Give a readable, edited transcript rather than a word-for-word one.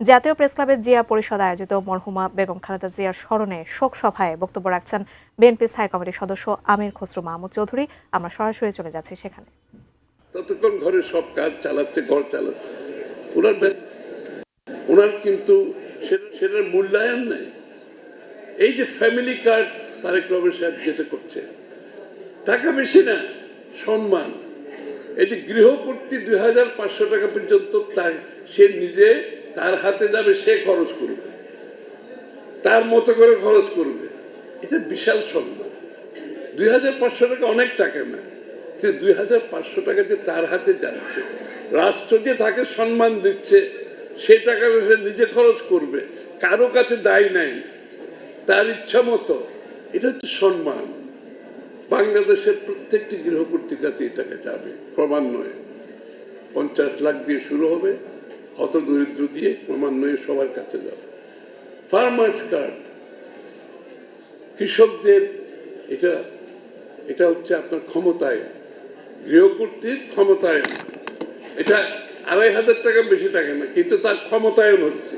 জাতীয় প্রেসক্লাবের জিয়া পরিষদ আয়োজিত মরহুমা বেগম খালেদা জিয়ার স্মরণে শোক সভায় বক্তব্য রাখছেন বিএনপি স্থায়ী কমিটির সদস্য আমির খসরু মাহমুদ চৌধুরী। আমরা সরাসরি চলে যাচ্ছি সেখানে। ততক্ষণ ঘরে সব কাজ চালাচ্ছে, ঘর চালাচ্ছে, ওনার কিন্তু সেটার মূল্যায়ন নেই। এই যে ফ্যামিলি কার্ড তারেক রহমান সাহেব যেটা করছে, টাকা বেশি না, সম্মান। এই যে গৃহকর্তী 2500 টাকা পর্যন্ত সে নিজে তার হাতে যাবে, সে খরচ করবে, তার মতো করে খরচ করবে, এটা বিশাল সম্মান। 2500 টাকা অনেক টাকা না, কিন্তু 2500 টাকা যে তার হাতে যাচ্ছে, রাষ্ট্র যে তাকে সম্মান দিচ্ছে, সে টাকাটা সে নিজে খরচ করবে, কারো কাছে দায় নাই, তার ইচ্ছা মতো, এটা হচ্ছে সম্মান। বাংলাদেশের প্রত্যেকটি গৃহকর্তিকাতে এই টাকা যাবে ক্রমান্বয়ে। 50 লাখ দিয়ে শুরু হবে, হত দরিদ্র দিয়ে ক্রমান্বয়ে সবার কাছে যাবে। ফার্মার্স কার্ড, কৃষকদের, এটা হচ্ছে আপনার ক্ষমতায়, গৃহকর্তীর ক্ষমতায়ন। এটা 2500 টাকা বেশি টাকা না, কিন্তু তার ক্ষমতায়ন হচ্ছে।